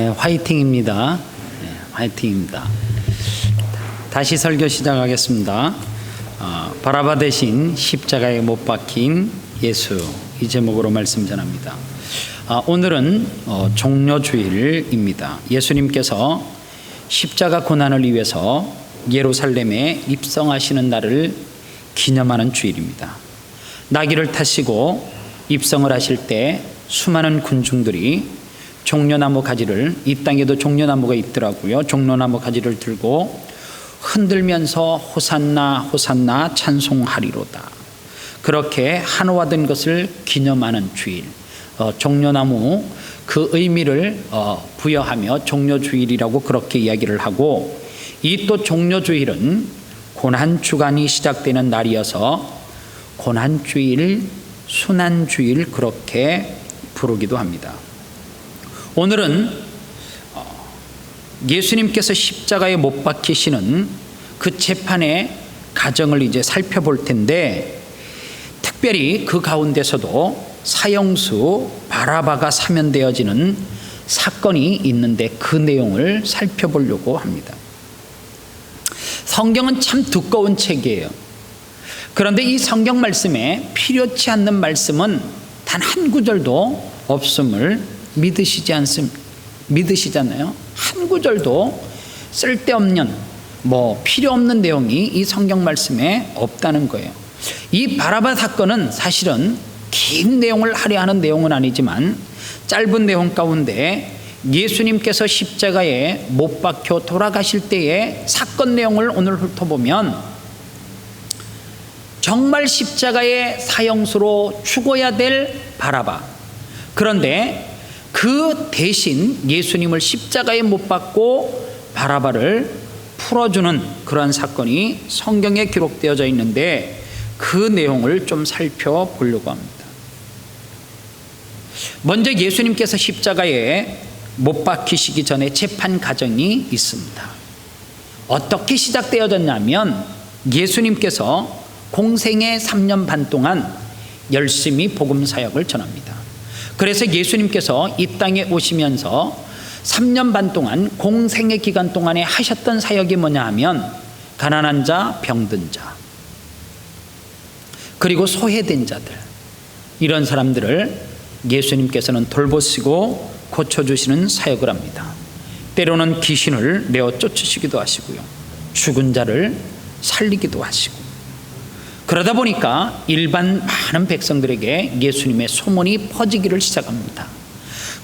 네, 화이팅입니다. 화이팅입니다. 다시 설교 시작하겠습니다. 바라바 대신 십자가에 못 박힌 예수, 이 제목으로 말씀 전합니다. 오늘은 종려주일입니다. 예수님께서 십자가 고난을 위해서 예루살렘에 입성하시는 날을 기념하는 주일입니다. 나귀를 타시고 입성을 하실 때 수많은 군중들이 종려나무 가지를, 이 땅에도 종려나무가 있더라고요. 종려나무 가지를 들고 흔들면서 호산나 호산나 찬송하리로다, 그렇게 한호화된 것을 기념하는 주일, 종려나무 그 의미를 부여하며 종려주일이라고 그렇게 이야기를 하고, 이 또 종려주일은 고난주간이 시작되는 날이어서 고난주일, 순환주일 그렇게 부르기도 합니다. 오늘은 예수님께서 십자가에 못 박히시는 그 재판의 과정을 이제 살펴볼 텐데, 특별히 그 가운데서도 사형수 바라바가 사면되어지는 사건이 있는데 그 내용을 살펴보려고 합니다. 성경은 참 두꺼운 책이에요. 그런데 이 성경 말씀에 필요치 않는 말씀은 단 한 구절도 없음을 믿으시잖아요. 한 구절도 쓸데없는, 필요 없는 내용이 이 성경 말씀에 없다는 거예요. 이 바라바 사건은 사실은 긴 내용을 하려 하는 내용은 아니지만, 짧은 내용 가운데 예수님께서 십자가에 못 박혀 돌아가실 때의 사건 내용을 오늘 훑어보면, 정말 십자가의 사형수로 죽어야 될 바라바, 그런데 그 대신 예수님을 십자가에 못 박고 바라바를 풀어주는 그러한 사건이 성경에 기록되어져 있는데, 그 내용을 좀 살펴보려고 합니다. 먼저 예수님께서 십자가에 못 박히시기 전에 재판 과정이 있습니다. 어떻게 시작되어졌냐면, 예수님께서 공생의 3년 반 동안 열심히 복음 사역을 전합니다. 그래서 예수님께서 이 땅에 오시면서 3년 반 동안 공생의 기간 동안에 하셨던 사역이 뭐냐 하면, 가난한 자, 병든 자, 그리고 소외된 자들, 이런 사람들을 예수님께서는 돌보시고 고쳐주시는 사역을 합니다. 때로는 귀신을 내어 쫓으시기도 하시고요, 죽은 자를 살리기도 하시고, 그러다 보니까 일반 많은 백성들에게 예수님의 소문이 퍼지기를 시작합니다.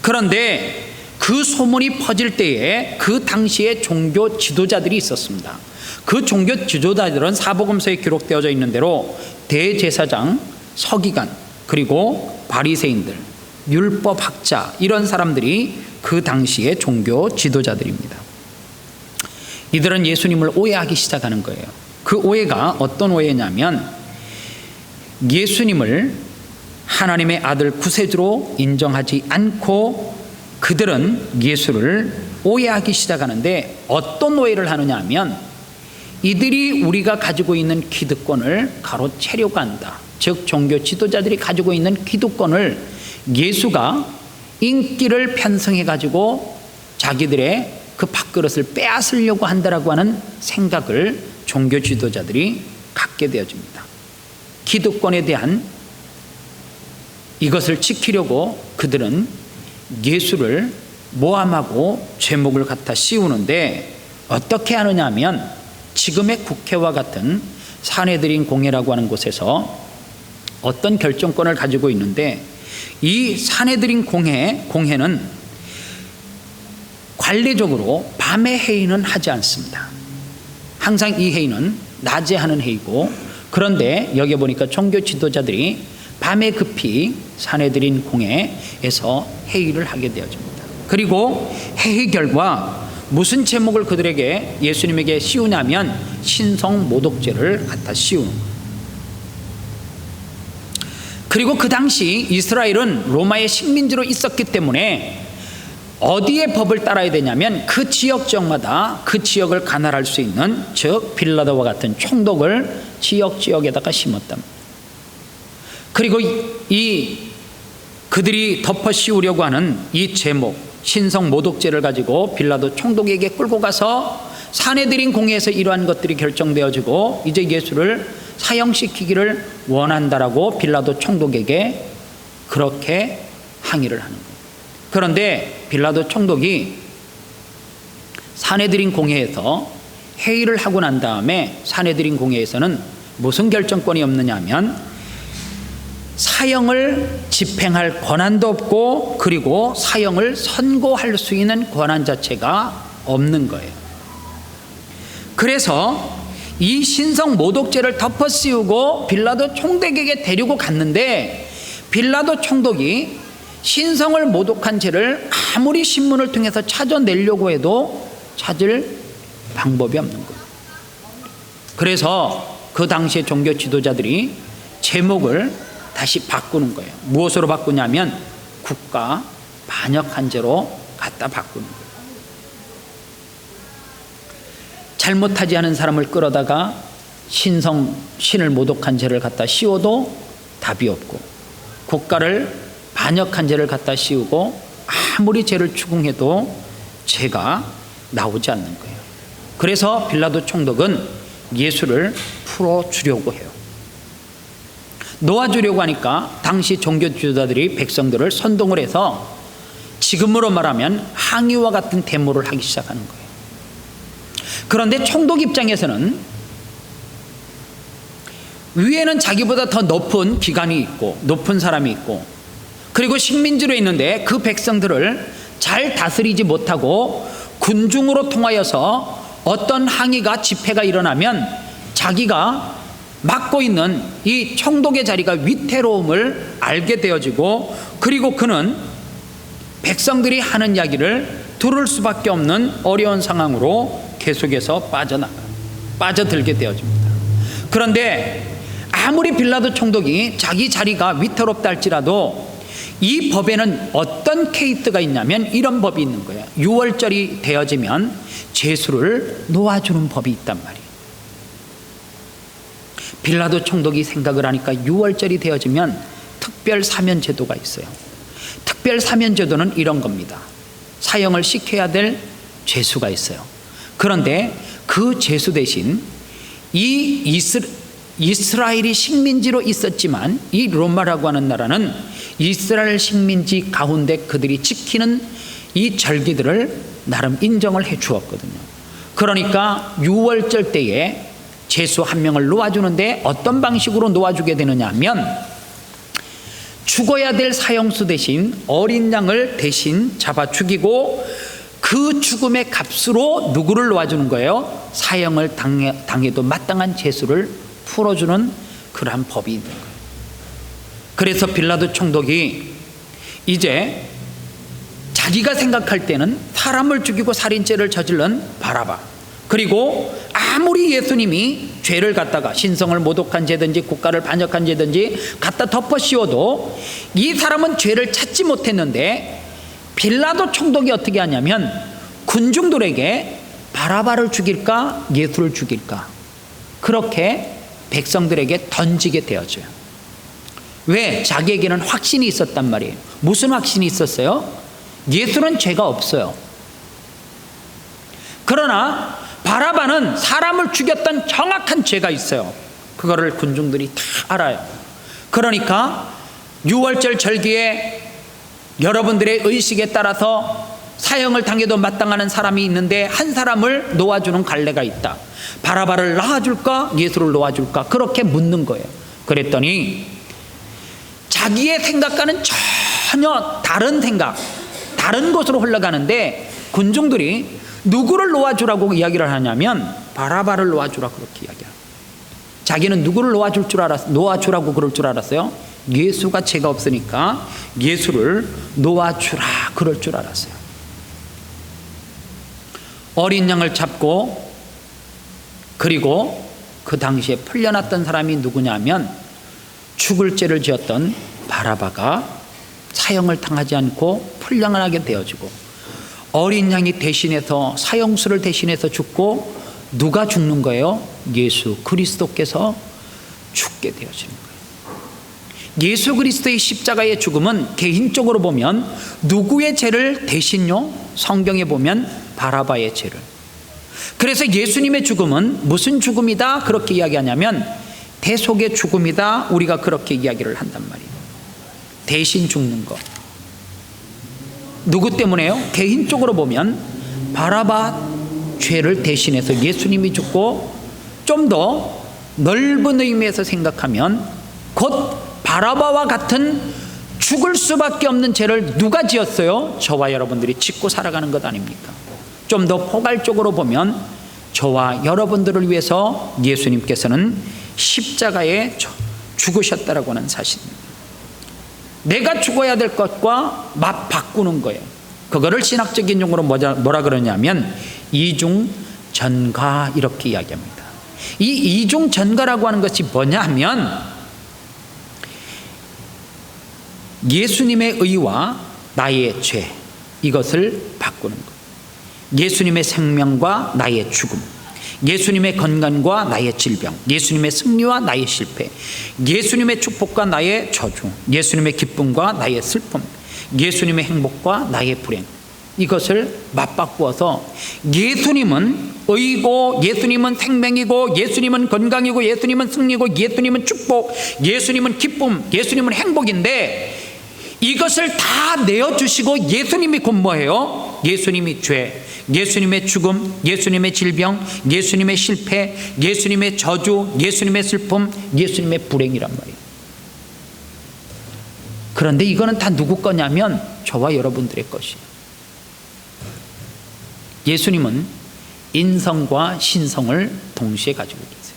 그런데 그 소문이 퍼질 때에 그 당시에 종교 지도자들이 있었습니다. 그 종교 지도자들은 사복음서에 기록되어져 있는 대로 대제사장, 서기관, 그리고 바리새인들, 율법학자, 이런 사람들이 그 당시의 종교 지도자들입니다. 이들은 예수님을 오해하기 시작하는 거예요. 그 오해가 어떤 오해냐면, 예수님을 하나님의 아들 구세주로 인정하지 않고 그들은 예수를 오해하기 시작하는데, 어떤 오해를 하느냐 하면, 이들이 우리가 가지고 있는 기득권을 가로채려고 한다. 즉 종교 지도자들이 가지고 있는 기득권을 예수가 인기를 편성해 가지고 자기들의 그 밥그릇을 빼앗으려고 한다라고 하는 생각을 종교 지도자들이 갖게 되어집니다. 기득권에 대한 이것을 지키려고 그들은 예수를 모함하고 죄목을 갖다 씌우는데, 어떻게 하느냐 하면, 지금의 국회와 같은 산헤드린 공회라고 하는 곳에서 어떤 결정권을 가지고 있는데, 이 산헤드린 공회는 관례적으로 밤에 회의는 하지 않습니다. 항상 이 회의는 낮에 하는 회의고, 그런데 여기 보니까 종교 지도자들이 밤에 급히 산헤드린 공회에서 회의를 하게 되어집니다. 그리고 회의 결과 무슨 제목을 그들에게, 예수님에게 씌우냐면 신성 모독죄를 갖다 씌우는 거예요. 그리고 그 당시 이스라엘은 로마의 식민지로 있었기 때문에 어디에 법을 따라야 되냐면, 그 지역마다 그 지역을 관할할 수 있는, 즉 빌라도와 같은 총독을 지역에다가 심었다. 그리고 그들이 덮어 씌우려고 하는 이 제목, 신성 모독죄를 가지고 빌라도 총독에게 끌고 가서 사내들인 공회에서 이러한 것들이 결정되어지고 이제 예수를 사형시키기를 원한다라고 빌라도 총독에게 그렇게 항의를 하는 거예요. 그런데 빌라도 총독이 사내들인 공회에서 회의를 하고 난 다음에 사내들인 공회에서는 무슨 결정권이 없느냐 하면 사형을 집행할 권한도 없고 그리고 사형을 선고할 수 있는 권한 자체가 없는 거예요. 그래서 이 신성 모독죄를 덮어씌우고 빌라도 총독에게 데리고 갔는데 빌라도 총독이 신성을 모독한 죄를 아무리 신문을 통해서 찾아내려고 해도 찾을 방법이 없는 거예요. 그래서 그 당시에 종교 지도자들이 제목을 다시 바꾸는 거예요. 무엇으로 바꾸냐면 국가 반역한 죄로 갖다 바꾸는 거예요. 잘못하지 않은 사람을 끌어다가 신을 모독한 죄를 갖다 씌워도 답이 없고 국가를 반역한 죄를 갖다 씌우고 아무리 죄를 추궁해도 죄가 나오지 않는 거예요. 그래서 빌라도 총독은 예수를 풀어주려고 해요. 놓아주려고 하니까 당시 종교 지도자들이 백성들을 선동을 해서 지금으로 말하면 항의와 같은 데모를 하기 시작하는 거예요. 그런데 총독 입장에서는 위에는 자기보다 더 높은 기관이 있고 높은 사람이 있고 그리고 식민지로 있는데 그 백성들을 잘 다스리지 못하고 군중으로 통하여서 어떤 항의가 집회가 일어나면 자기가 맡고 있는 이 총독의 자리가 위태로움을 알게 되어지고 그리고 그는 백성들이 하는 이야기를 들을 수밖에 없는 어려운 상황으로 계속해서 빠져들게 되어집니다. 그런데 아무리 빌라도 총독이 자기 자리가 위태롭다 할지라도 이 법에는 어떤 케이스가 있냐면 이런 법이 있는 거예요. 6월절이 되어지면 죄수를 놓아주는 법이 있단 말이에요. 빌라도 총독이 생각을 하니까 6월절이 되어지면 특별 사면 제도가 있어요. 특별 사면 제도는 이런 겁니다. 사형을 시켜야 될 죄수가 있어요. 그런데 그 죄수 대신 이 이스라엘이 식민지로 있었지만 이 로마라고 하는 나라는 이스라엘 식민지 가운데 그들이 지키는 이 절기들을 나름 인정을 해 주었거든요. 그러니까 6월절 때에 죄수 한 명을 놓아주는데 어떤 방식으로 놓아주게 되느냐 하면 죽어야 될 사형수 대신 어린 양을 대신 잡아 죽이고 그 죽음의 값으로 누구를 놓아주는 거예요? 사형을 당해도 마땅한 죄수를 풀어주는 그러한 법이 있는 거예요. 그래서 빌라도 총독이 이제 자기가 생각할 때는 사람을 죽이고 살인죄를 저질른 바라바 그리고 아무리 예수님이 죄를 갖다가 신성을 모독한 죄든지 국가를 반역한 죄든지 갖다 덮어 씌워도 이 사람은 죄를 찾지 못했는데 빌라도 총독이 어떻게 하냐면 군중들에게 바라바를 죽일까 예수를 죽일까 그렇게 백성들에게 던지게 되어져요. 왜? 자기에게는 확신이 있었단 말이에요. 무슨 확신이 있었어요? 예수는 죄가 없어요. 그러나 바라바는 사람을 죽였던 정확한 죄가 있어요. 그거를 군중들이 다 알아요. 그러니까 6월절 절기에 여러분들의 의식에 따라서 사형을 당해도 마땅한 사람이 있는데 한 사람을 놓아주는 갈래가 있다. 바라바를 놓아줄까 예수를 놓아줄까 그렇게 묻는 거예요. 그랬더니 자기의 생각과는 전혀 다른 생각 다른 곳으로 흘러가는데 군중들이 누구를 놓아주라고 이야기를 하냐면 바라바를 놓아주라 그렇게 이야기해요. 자기는 누구를 놓아주라고 그럴 줄 알았어요? 예수가 죄가 없으니까 예수를 놓아주라 그럴 줄 알았어요. 어린 양을 잡고 그리고 그 당시에 풀려났던 사람이 누구냐면 죽을 죄를 지었던 바라바가 사형을 당하지 않고 풀려나게 되어지고 어린 양이 대신해서 사형수를 대신해서 죽고 누가 죽는 거예요? 예수 그리스도께서 죽게 되어지는 거예요. 예수 그리스도의 십자가의 죽음은 개인적으로 보면 누구의 죄를 대신요? 성경에 보면 바라바의 죄를. 그래서 예수님의 죽음은 무슨 죽음이다 그렇게 이야기하냐면 대속의 죽음이다, 우리가 그렇게 이야기를 한단 말이에요. 대신 죽는 것. 누구 때문에요? 개인적으로 보면 바라바 죄를 대신해서 예수님이 죽고, 좀 더 넓은 의미에서 생각하면 곧 바라바와 같은 죽을 수밖에 없는 죄를 누가 지었어요? 저와 여러분들이 짓고 살아가는 것 아닙니까? 좀 더 포괄적으로 보면 저와 여러분들을 위해서 예수님께서는 십자가에 죽으셨다라고 하는 사실입니다. 내가 죽어야 될 것과 맞 바꾸는 거예요. 그거를 신학적인 용어로 뭐라 그러냐면 이중전가 이렇게 이야기합니다. 이 이중전가라고 하는 것이 뭐냐 하면 예수님의 의와 나의 죄, 이것을 바꾸는 것. 예수님의 생명과 나의 죽음, 예수님의 건강과 나의 질병, 예수님의 승리와 나의 실패, 예수님의 축복과 나의 저주, 예수님의 기쁨과 나의 슬픔, 예수님의 행복과 나의 불행, 이것을 맞바꾸어서 예수님은 의고, 예수님은 생명이고, 예수님은 건강이고, 예수님은 승리고, 예수님은 축복, 예수님은 기쁨, 예수님은 행복인데, 이것을 다 내어주시고 예수님이 곧 뭐예요? 예수님이 죄, 예수님의 죽음, 예수님의 질병, 예수님의 실패, 예수님의 저주, 예수님의 슬픔, 예수님의 불행이란 말이에요. 그런데 이거는 다 누구 거냐면 저와 여러분들의 것이에요. 예수님은 인성과 신성을 동시에 가지고 계세요.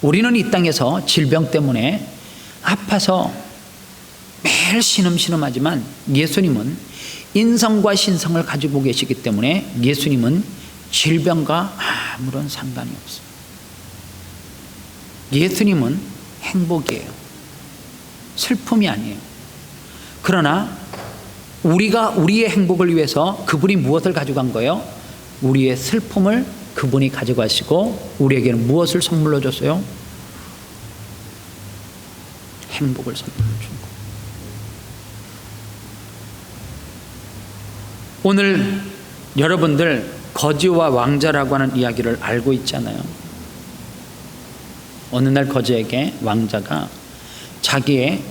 우리는 이 땅에서 질병 때문에 아파서 매일 신음신음하지만 예수님은 인성과 신성을 가지고 계시기 때문에 예수님은 질병과 아무런 상관이 없어요. 예수님은 행복이에요. 슬픔이 아니에요. 그러나 우리가 우리의 행복을 위해서 그분이 무엇을 가져간 거예요? 우리의 슬픔을 그분이 가져가시고 우리에게는 무엇을 선물로 줬어요? 행복을 선물로 준 거예요. 오늘 여러분들 거지와 왕자라고 하는 이야기를 알고 있잖아요. 어느 날 거지에게 왕자가 자기의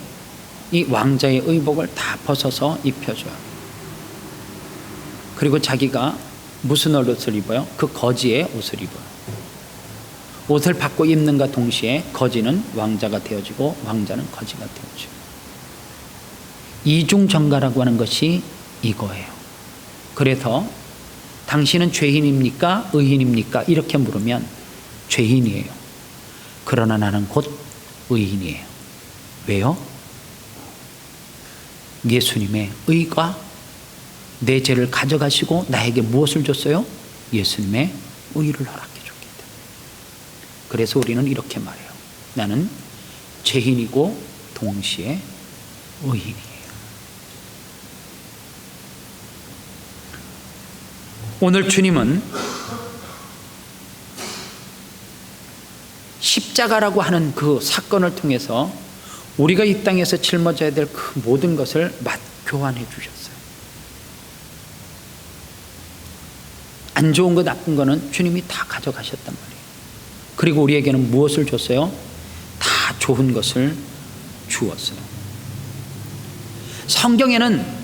이 왕자의 의복을 다 벗어서 입혀줘요. 그리고 자기가 무슨 옷을 입어요? 그 거지의 옷을 입어요. 옷을 받고 입는가 동시에 거지는 왕자가 되어지고 왕자는 거지가 되어지고. 이중전가라고 하는 것이 이거예요. 그래서 당신은 죄인입니까? 의인입니까? 이렇게 물으면 죄인이에요. 그러나 나는 곧 의인이에요. 왜요? 예수님의 의가 내 죄를 가져가시고 나에게 무엇을 줬어요? 예수님의 의를 허락해 줬기 때문에. 그래서 우리는 이렇게 말해요. 나는 죄인이고 동시에 의인이에요. 오늘 주님은 십자가라고 하는 그 사건을 통해서 우리가 이 땅에서 짊어져야 될 그 모든 것을 교환해 주셨어요. 안 좋은 거 나쁜 거는 주님이 다 가져가셨단 말이에요. 그리고 우리에게는 무엇을 줬어요? 다 좋은 것을 주었어요. 성경에는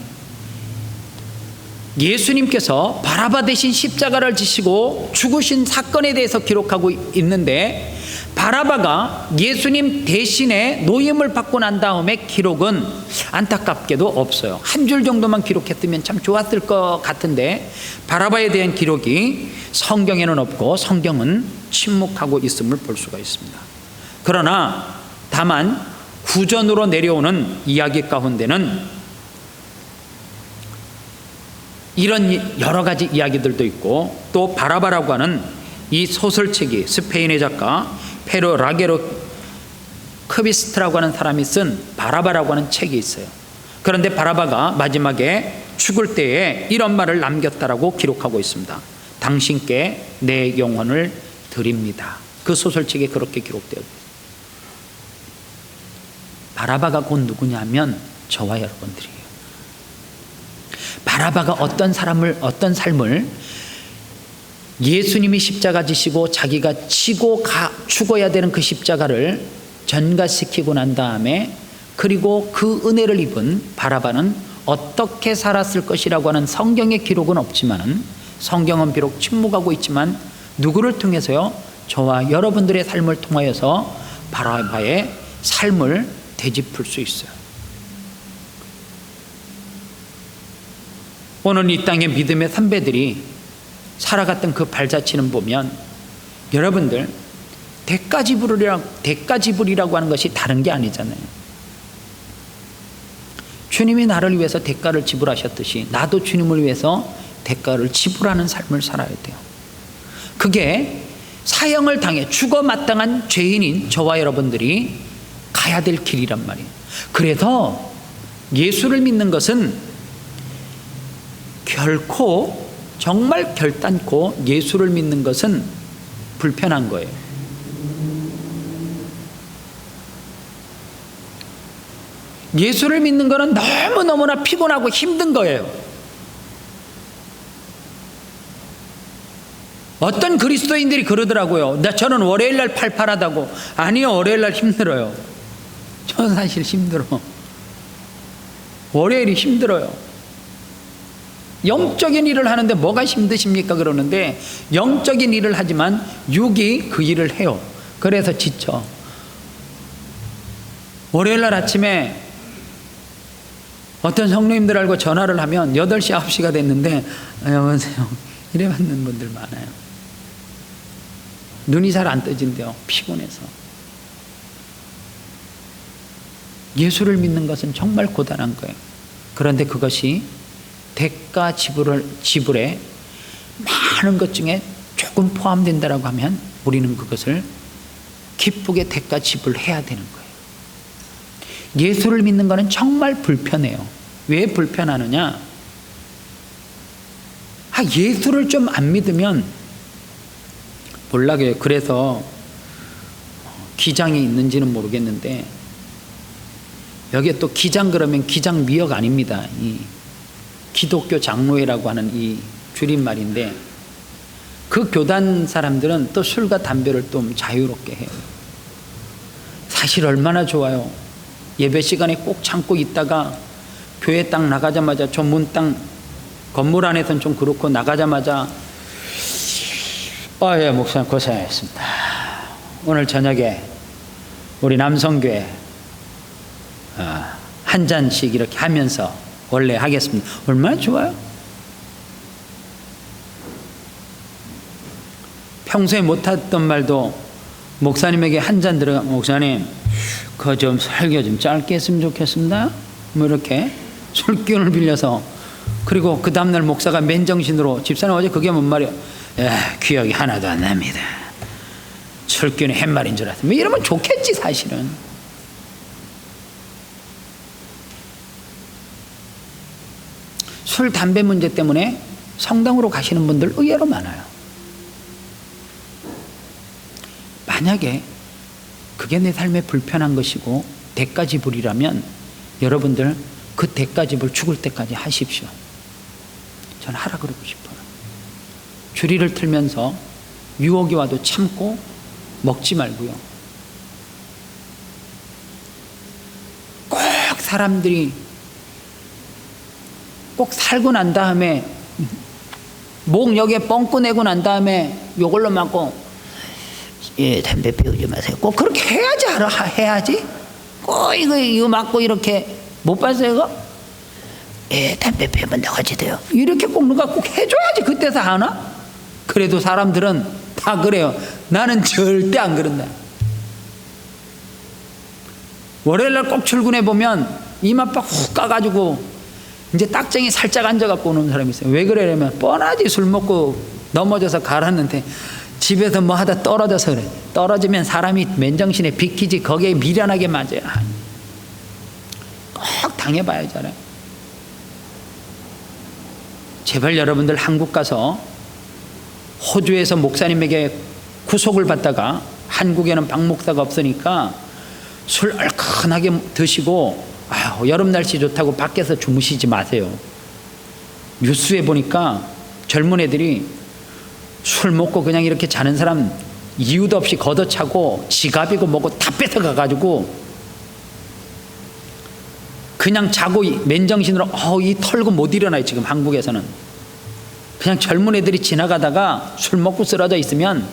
예수님께서 바라바 대신 십자가를 지시고 죽으신 사건에 대해서 기록하고 있는데, 바라바가 예수님 대신에 노임을 받고 난 다음에 기록은 안타깝게도 없어요. 한 줄 정도만 기록했으면 참 좋았을 것 같은데 바라바에 대한 기록이 성경에는 없고 성경은 침묵하고 있음을 볼 수가 있습니다. 그러나 다만 구전으로 내려오는 이야기 가운데는 이런 여러 가지 이야기들도 있고, 또 바라바라고 하는 이 소설책이 스페인의 작가 페로 라게로 크비스트라고 하는 사람이 쓴 바라바라고 하는 책이 있어요. 그런데 바라바가 마지막에 죽을 때에 이런 말을 남겼다라고 기록하고 있습니다. 당신께 내 영혼을 드립니다. 그 소설책에 그렇게 기록되어 있어요. 바라바가 곧 누구냐면 저와 여러분들이에요. 바라바가 어떤 삶을 예수님이 십자가 지시고 자기가 지고 죽어야 되는 그 십자가를 전가시키고 난 다음에, 그리고 그 은혜를 입은 바라바는 어떻게 살았을 것이라고 하는 성경의 기록은 없지만, 성경은 비록 침묵하고 있지만 누구를 통해서요? 저와 여러분들의 삶을 통하여서 바라바의 삶을 되짚을 수 있어요. 오늘 이 땅의 믿음의 선배들이 살아갔던 그 발자취는 보면, 여러분들 대가지불이라고 하는 것이 다른 게 아니잖아요. 주님이 나를 위해서 대가를 지불하셨듯이 나도 주님을 위해서 대가를 지불하는 삶을 살아야 돼요. 그게 사형을 당해 죽어 마땅한 죄인인 저와 여러분들이 가야 될 길이란 말이에요. 그래서 예수를 믿는 것은 결코, 정말 결단코 예수를 믿는 것은 불편한 거예요. 예수를 믿는 것은 너무너무나 피곤하고 힘든 거예요. 어떤 그리스도인들이 그러더라고요. 저는 월요일날 팔팔하다고. 아니요, 월요일날 힘들어요. 저는 사실 힘들어. 월요일이 힘들어요. 영적인 일을 하는데 뭐가 힘드십니까? 그러는데 영적인 일을 하지만 육이 그 일을 해요. 그래서 지쳐. 월요일날 아침에 어떤 성도님들하고 전화를 하면 8시, 9시가 됐는데 여보세요 이래 받는 분들 많아요. 눈이 잘 안 떠진대요. 피곤해서. 예수를 믿는 것은 정말 고단한 거예요. 그런데 그것이 대가 지불에 많은 것 중에 조금 포함된다라고 하면 우리는 그것을 기쁘게 대가 지불해야 되는 거예요. 예수를 믿는 것은 정말 불편해요. 왜 불편하느냐? 예수를 좀 안 믿으면 몰라요. 그래서 기장이 있는지는 모르겠는데, 여기에 또 기장 그러면 기장 미역 아닙니다. 이 기독교 장로회라고 하는 이 줄임말인데, 그 교단 사람들은 또 술과 담배를 좀 자유롭게 해요. 사실 얼마나 좋아요. 예배 시간에 꼭 참고 있다가 교회 딱 나가자마자, 저 문 땅 건물 안에서는 좀 그렇고, 나가자마자 예, 목사님 고생하셨습니다. 오늘 저녁에 우리 남성교회 한 잔씩 이렇게 하면서 원래 하겠습니다. 얼마나 좋아요. 평소에 못했던 말도 목사님에게 한 잔 들어가, 목사님 그거 좀 설교 좀 짧게 했으면 좋겠습니다. 뭐 이렇게 술기운을 빌려서, 그리고 그 다음날 목사가 맨정신으로, 집사님 어제 그게 뭔 말이야? 기억이 하나도 안 납니다. 술기운이 햇말인 줄 알았어요. 뭐 이러면 좋겠지 사실은. 술 담배 문제 때문에 성당으로 가시는 분들 의외로 많아요. 만약에 그게 내 삶에 불편한 것이고 대가지불이라면 여러분들 그 대가지불 죽을 때까지 하십시오. 저는 하라 그러고 싶어요. 주리를 틀면서 유혹이 와도 참고 먹지 말고요. 꼭 사람들이 꼭 살고 난 다음에 목 여기에 뻥꾸 내고 난 다음에 요걸로 맞고, 담배 피우지 마세요. 꼭 그렇게 해야지. 해야지. 꼭 이거 맞고 이렇게 못 봤어요 이거? 담배 피우면 나가지 돼요. 이렇게 꼭 누가 꼭 해줘야지 그때서 하나? 그래도 사람들은 다 그래요. 나는 절대 안 그런다. 월요일날 꼭 출근해 보면 이마박 훅 까가지고 이제 딱쟁이 살짝 앉아갖고 오는 사람이 있어요. 왜 그러냐면 뻔하지. 술 먹고 넘어져서 갈았는데 집에서 뭐 하다 떨어져서 그래. 떨어지면 사람이 맨정신에 비키지 거기에 미련하게 맞아요. 꼭 당해봐야지 알아요. 제발 여러분들 한국 가서, 호주에서 목사님에게 구속을 받다가 한국에는 박 목사가 없으니까 술 얼큰하게 드시고 여름 날씨 좋다고 밖에서 주무시지 마세요. 뉴스에 보니까 젊은 애들이 술 먹고 그냥 이렇게 자는 사람 이유도 없이 걷어차고 지갑이고 뭐고 다 뺏어가가지고 그냥 자고 맨정신으로 이 털고 못 일어나요. 지금 한국에서는 그냥 젊은 애들이 지나가다가 술 먹고 쓰러져 있으면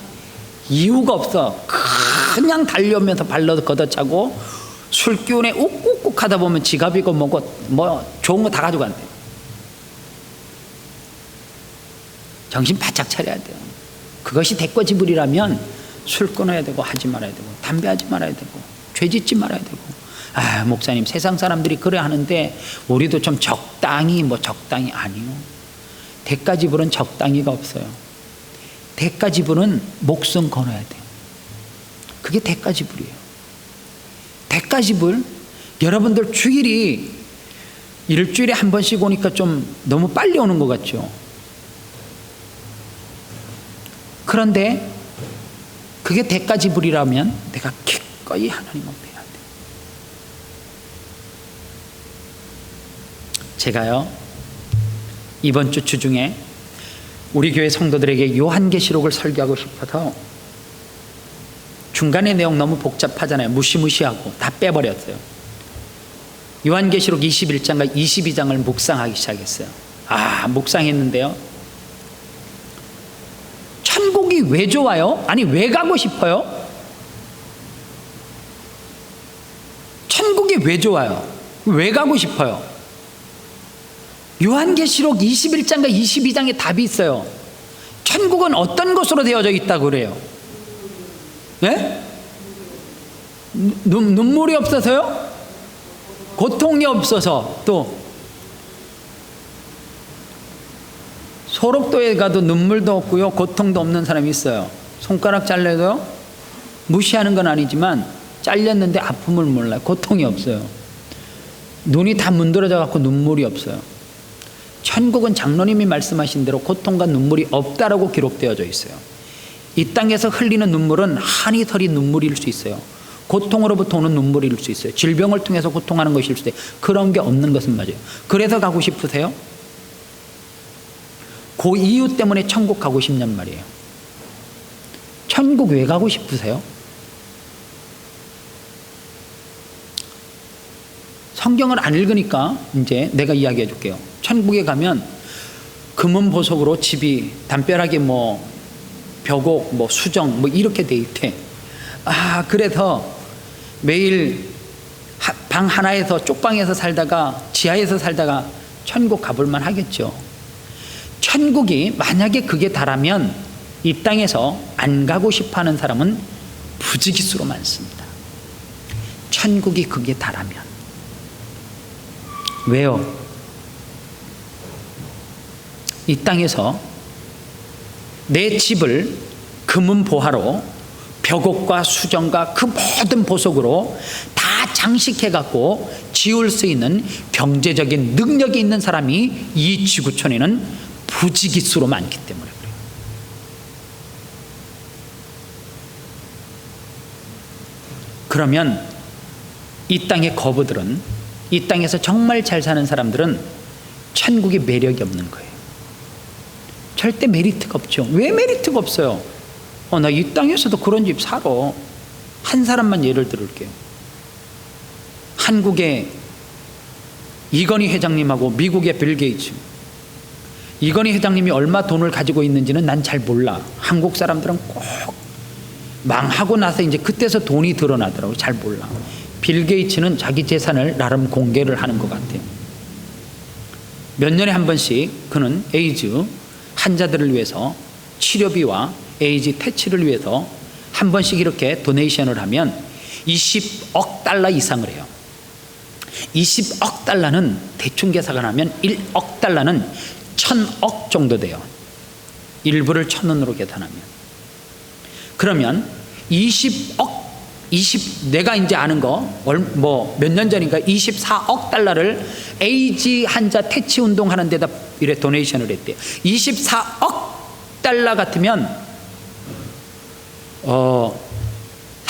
이유가 없어. 그냥 달려오면서 발로 걷어차고 술 기운에 욱욱욱 하다 보면 지갑이고 뭐고 뭐 좋은 거 다 가져간대요. 정신 바짝 차려야 돼요. 그것이 대꺼지불이라면 술 끊어야 되고 하지 말아야 되고 담배 하지 말아야 되고 죄 짓지 말아야 되고. 목사님 세상 사람들이 그래 하는데 우리도 좀 적당히 아니요. 대가지불은 적당히가 없어요. 대가지불은 목숨 걸어야 돼요. 그게 대가지불이에요. 대가지불, 여러분들 주일이 일주일에 한 번씩 오니까 좀 너무 빨리 오는 것 같죠. 그런데 그게 대가지불이라면 내가 기꺼이 하나님 앞에 해야 돼요. 제가요 이번 주 주중에 우리 교회 성도들에게 요한계시록을 설교하고 싶어서 중간에 내용 너무 복잡하잖아요. 무시무시하고 다 빼버렸어요. 요한계시록 21장과 22장을 묵상하기 시작했어요. 묵상했는데요, 천국이 왜 좋아요? 아니 왜 가고 싶어요? 천국이 왜 좋아요? 왜 가고 싶어요? 요한계시록 21장과 22장에 답이 있어요. 천국은 어떤 것으로 되어져 있다고 그래요? 네? 눈물이 없어서요? 고통이 없어서. 또 소록도에 가도 눈물도 없고요 고통도 없는 사람이 있어요. 손가락 잘려도요 무시하는 건 아니지만 잘렸는데 아픔을 몰라요. 고통이 없어요. 눈이 다 문드러져 갖고 눈물이 없어요. 천국은 장로님이 말씀하신 대로 고통과 눈물이 없다라고 기록되어져 있어요. 이 땅에서 흘리는 눈물은 한이 서린 눈물일 수 있어요. 고통으로부터 오는 눈물일 수 있어요. 질병을 통해서 고통하는 것일 수도 있어요. 그런 게 없는 것은 맞아요. 그래서 가고 싶으세요? 그 이유 때문에 천국 가고 싶냔 말이에요. 천국 왜 가고 싶으세요? 성경을 안 읽으니까 이제 내가 이야기해 줄게요. 천국에 가면 금은 보석으로 집이 담벼락에 벽옥 수정 이렇게 돼 있대. 그래서 매일 방 하나에서 쪽방에서 살다가 지하에서 살다가 천국 가볼만 하겠죠. 천국이 만약에 그게 다라면 이 땅에서 안 가고 싶어하는 사람은 부지기수로 많습니다. 천국이 그게 다라면. 왜요? 이 땅에서 내 집을 금은 보화로 벽옥과 수정과 그 모든 보석으로 다 장식해갖고 지을 수 있는 경제적인 능력이 있는 사람이 이 지구촌에는 부지기수로 많기 때문에 그래요. 그러면 이 땅의 거부들은, 이 땅에서 정말 잘 사는 사람들은 천국에 매력이 없는 거예요. 절대 메리트가 없죠. 왜 메리트가 없어요? 나 이 땅에서도 그런 집 살아. 한 사람만 예를 들을게요. 한국의 이건희 회장님하고 미국의 빌 게이츠. 이건희 회장님이 얼마 돈을 가지고 있는지는 난 잘 몰라. 한국 사람들은 꼭 망하고 나서 이제 그때서 돈이 드러나더라고. 잘 몰라. 빌 게이츠는 자기 재산을 나름 공개를 하는 것 같아요. 몇 년에 한 번씩 그는 에이즈 환자들을 위해서 치료비와 에이즈 퇴치를 위해서 한 번씩 이렇게 도네이션을 하면 20억 달러 이상을 해요. 20억 달러는 대충 계산하면 1억 달러는 1000억 정도 돼요. 일부를 1000원으로 계산하면. 그러면 20억, 내가 이제 아는 거 몇 년 전인가 24억 달러를 에이즈 환자 퇴치 운동하는 데다 이래 도네이션을 했대요. 24억 달러 같으면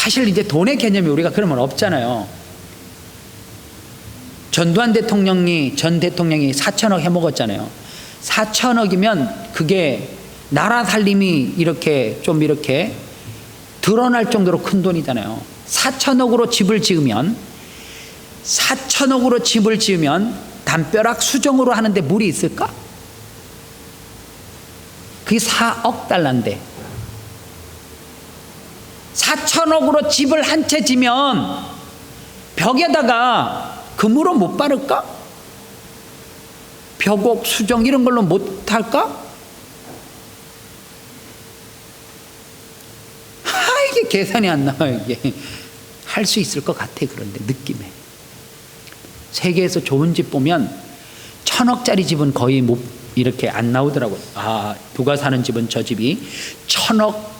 사실 이제 돈의 개념이 우리가 그러면 없잖아요. 전두환 대통령이, 전 대통령이 4천억 해먹었잖아요. 4천억이면 그게 나라 살림이 이렇게 좀 이렇게 드러날 정도로 큰 돈이잖아요. 4천억으로 집을 지으면, 4천억으로 집을 지으면 담벼락 수정으로 하는데 물이 있을까? 그게 4억 달러인데 4천억으로 집을 한 채 지면 벽에다가 금으로 못 바를까? 벽옥 수정 이런 걸로 못 할까? 이게 계산이 안 나와요. 이게 할 수 있을 것 같아. 그런데 느낌에 세계에서 좋은 집 보면 1,000억짜리 집은 거의 못 이렇게 안 나오더라고요. 누가 사는 집은 저 집이 1,000억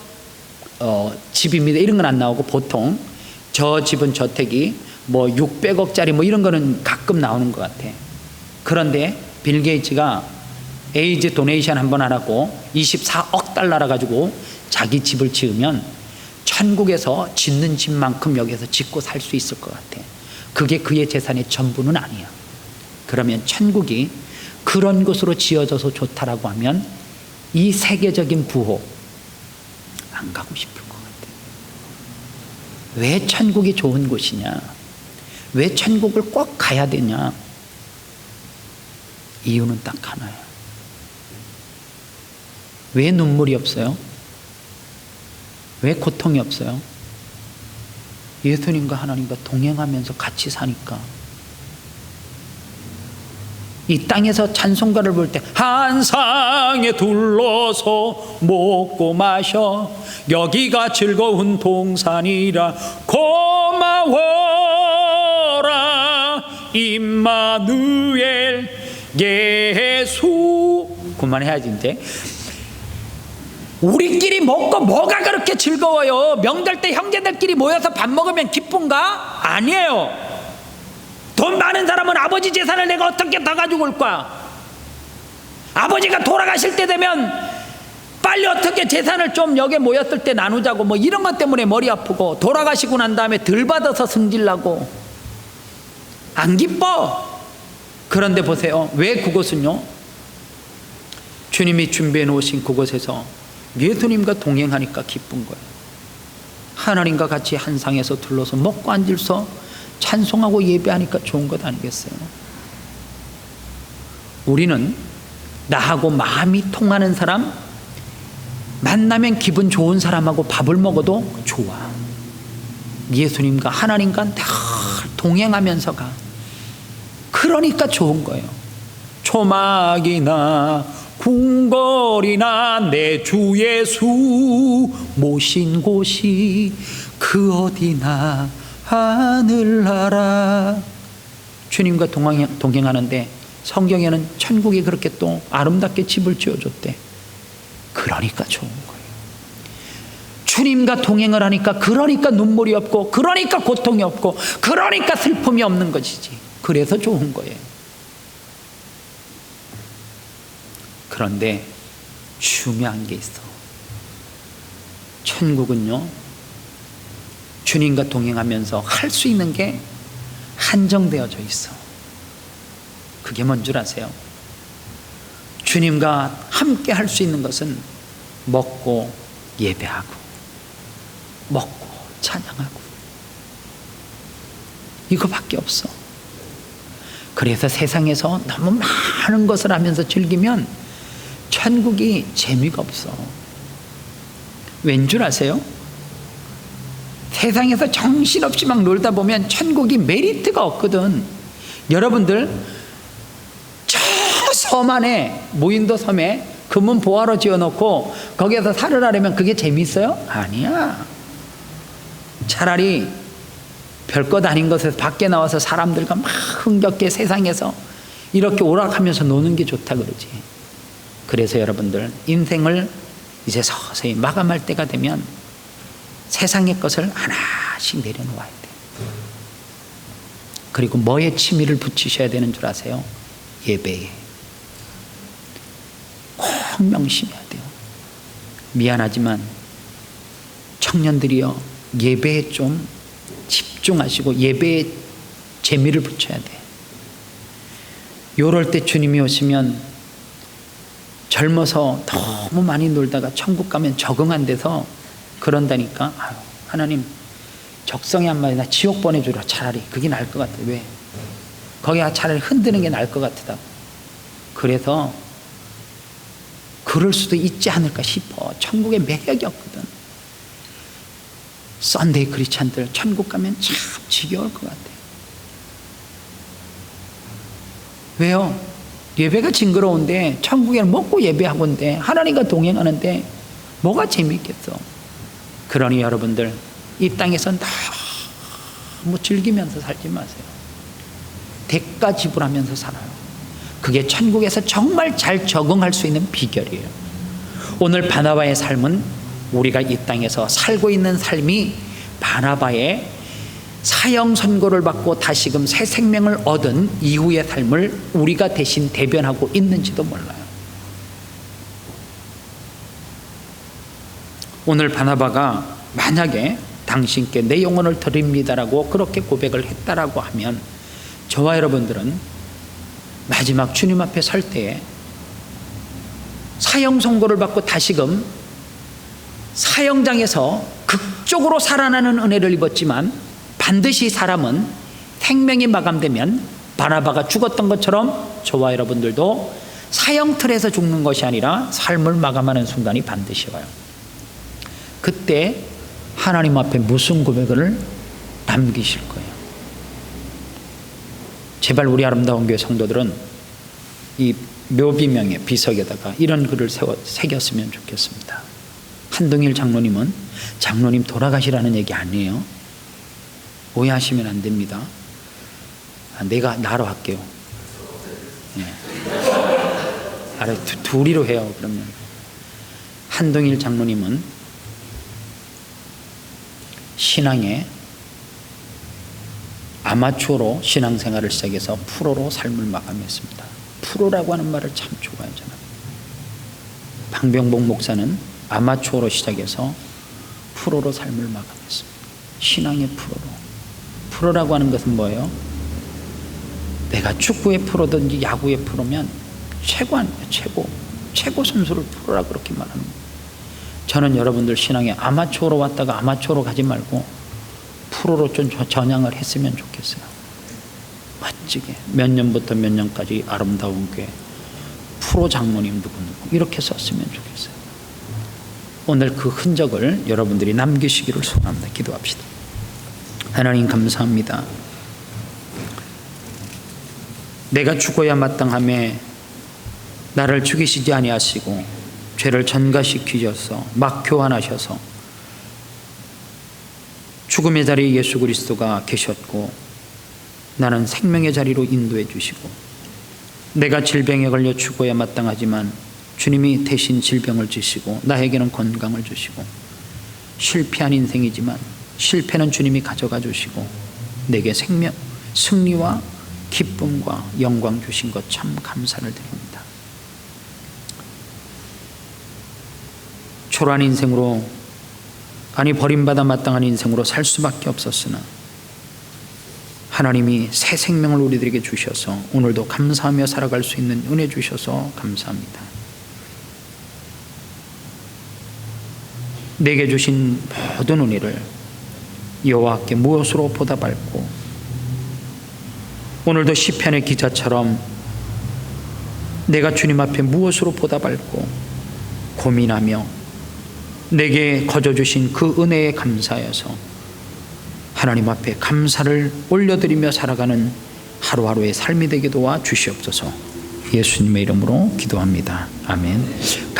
집입니다 이런 건 안 나오고, 보통 저 집은 저택이 뭐 600억짜리 뭐 이런 거는 가끔 나오는 것 같아. 그런데 빌 게이츠가 에이즈 도네이션 한 번 안 하고 24억 달러라 가지고 자기 집을 지으면 천국에서 짓는 집만큼 여기서 짓고 살 수 있을 것 같아. 그게 그의 재산의 전부는 아니야. 그러면 천국이 그런 곳으로 지어져서 좋다라고 하면 이 세계적인 부호 안 가고 싶을 것 같아. 왜 천국이 좋은 곳이냐? 왜 천국을 꼭 가야 되냐? 이유는 딱 하나야. 왜 눈물이 없어요? 왜 고통이 없어요? 예수님과 하나님과 동행하면서 같이 사니까. 이 땅에서 찬송가를 볼 때 한 상에 둘러서 먹고 마셔 여기가 즐거운 동산이라 고마워라 임마누엘 예수. 그만해야지 이제. 우리끼리 먹고 뭐가 그렇게 즐거워요? 명절 때 형제들끼리 모여서 밥 먹으면 기쁜가? 아니에요. 돈 많은 사람은 아버지 재산을 내가 어떻게 다 가지고 올 거야? 아버지가 돌아가실 때 되면 빨리 어떻게 재산을 좀 여기에 모였을 때 나누자고 뭐 이런 것 때문에 머리 아프고, 돌아가시고 난 다음에 덜 받아서 승질나고 안 기뻐. 그런데 보세요. 왜 그곳은요? 주님이 준비해 놓으신 그곳에서 예수님과 동행하니까 기쁜 거예요. 하나님과 같이 한 상에서 둘러서 먹고 앉을서 찬송하고 예배하니까 좋은 것 아니겠어요? 우리는 나하고 마음이 통하는 사람, 만나면 기분 좋은 사람하고 밥을 먹어도 좋아. 예수님과 하나님과 늘 동행하면서 가. 그러니까 좋은 거예요. 초막이나 궁궐이나 내 주 예수 모신 곳이 그 어디나 하늘나라. 주님과 동행하는데 성경에는 천국이 그렇게 또 아름답게 집을 지어줬대. 그러니까 좋은 거예요. 주님과 동행을 하니까, 그러니까 눈물이 없고, 그러니까 고통이 없고, 그러니까 슬픔이 없는 것이지. 그래서 좋은 거예요. 그런데 중요한 게 있어. 천국은요, 주님과 동행하면서 할 수 있는 게 한정되어져 있어. 그게 뭔 줄 아세요? 주님과 함께 할 수 있는 것은 먹고 예배하고, 먹고 찬양하고, 이거밖에 없어. 그래서 세상에서 너무 많은 것을 하면서 즐기면 천국이 재미가 없어. 왠 줄 아세요? 세상에서 정신없이 막 놀다 보면 천국이 메리트가 없거든. 여러분들 저 섬 안에, 무인도 섬에 금은 보화로 지어놓고 거기에서 살으라면 그게 재미있어요? 아니야. 차라리 별것 아닌 것에서 밖에 나와서 사람들과 막 흥겹게 세상에서 이렇게 오락하면서 노는 게 좋다 그러지. 그래서 여러분들 인생을 이제 서서히 마감할 때가 되면 세상의 것을 하나씩 내려놓아야 돼. 그리고 뭐에 취미를 붙이셔야 되는 줄 아세요? 예배에. 꼭 명심해야 돼요. 미안하지만 청년들이여, 예배에 좀 집중하시고 예배에 재미를 붙여야 돼. 요럴 때 주님이 오시면 젊어서 너무 많이 놀다가 천국 가면 적응 안 돼서 그런다니까. 아유, 하나님 적성에 한 마디 나 지옥 보내주라. 차라리 그게 나을 것 같아. 왜? 거기 차라리 흔드는 게 나을 것 같다. 그래서 그럴 수도 있지 않을까 싶어. 천국에 매력이 없거든. 썬데이 크리스찬들 천국 가면 참 지겨울 것 같아. 왜요? 예배가 징그러운데 천국에는 먹고 예배하고인데 하나님과 동행하는데 뭐가 재미있겠어. 그러니 여러분들 이 땅에선 너무 즐기면서 살지 마세요. 대가 지불하면서 살아요. 그게 천국에서 정말 잘 적응할 수 있는 비결이에요. 오늘 바나바의 삶은 우리가 이 땅에서 살고 있는 삶이 바나바의 사형 선고를 받고 다시금 새 생명을 얻은 이후의 삶을 우리가 대신 대변하고 있는지도 몰라요. 오늘 바나바가 만약에 당신께 내 영혼을 드립니다라고 그렇게 고백을 했다라고 하면 저와 여러분들은 마지막 주님 앞에 설 때에 사형 선고를 받고 다시금 사형장에서 극적으로 살아나는 은혜를 입었지만 반드시 사람은 생명이 마감되면 바나바가 죽었던 것처럼 저와 여러분들도 사형틀에서 죽는 것이 아니라 삶을 마감하는 순간이 반드시 와요. 그때 하나님 앞에 무슨 고백을 남기실 거예요. 제발 우리 아름다운 교회 성도들은 이 묘비명의 비석에다가 이런 글을 새겼으면 좋겠습니다. 한동일 장로님은 장로님 돌아가시라는 얘기 아니에요. 오해하시면 안 됩니다. 내가 나로 할게요. 네. 아래 둘이로 해요. 그러면 한동일 장로님은 신앙에 아마추어로 신앙생활을 시작해서 프로로 삶을 마감했습니다. 프로라고 하는 말을 참 좋아해요. 저는. 방병복 목사는 아마추어로 시작해서 프로로 삶을 마감했습니다. 신앙의 프로로. 프로라고 하는 것은 뭐예요? 내가 축구의 프로든지 야구의 프로면 최고 아니에요. 최고 선수를 프로라고 그렇게 말하는 거예요. 저는 여러분들 신앙에 아마추어로 왔다가 아마추어로 가지 말고 프로로 좀 전향을 했으면 좋겠어요. 멋지게 몇 년부터 몇 년까지 아름다운 교회 프로 장모님 누구 이렇게 썼으면 좋겠어요. 오늘 그 흔적을 여러분들이 남기시기를 소원합니다. 기도합시다. 하나님 감사합니다. 내가 죽어야 마땅하며 나를 죽이시지 아니하시고 죄를 전가시키셔서 막 교환하셔서 죽음의 자리에 예수 그리스도가 계셨고 나는 생명의 자리로 인도해 주시고 내가 질병에 걸려 죽어야 마땅하지만 주님이 대신 질병을 지시고 나에게는 건강을 주시고 실패한 인생이지만 실패는 주님이 가져가 주시고 내게 생명, 승리와 기쁨과 영광 주신 것 참 감사를 드립니다. 초라한 인생으로 아니 버림받아 마땅한 인생으로 살 수밖에 없었으나 하나님이 새 생명을 우리들에게 주셔서 오늘도 감사하며 살아갈 수 있는 은혜 주셔서 감사합니다. 내게 주신 모든 은혜를 여호와께 무엇으로 보답할고 오늘도 시편의 기자처럼 내가 주님 앞에 무엇으로 보답할고 고민하며 내게 거저주신 그 은혜에 감사해서 하나님 앞에 감사를 올려드리며 살아가는 하루하루의 삶이 되게 도와 주시옵소서. 예수님의 이름으로 기도합니다. 아멘.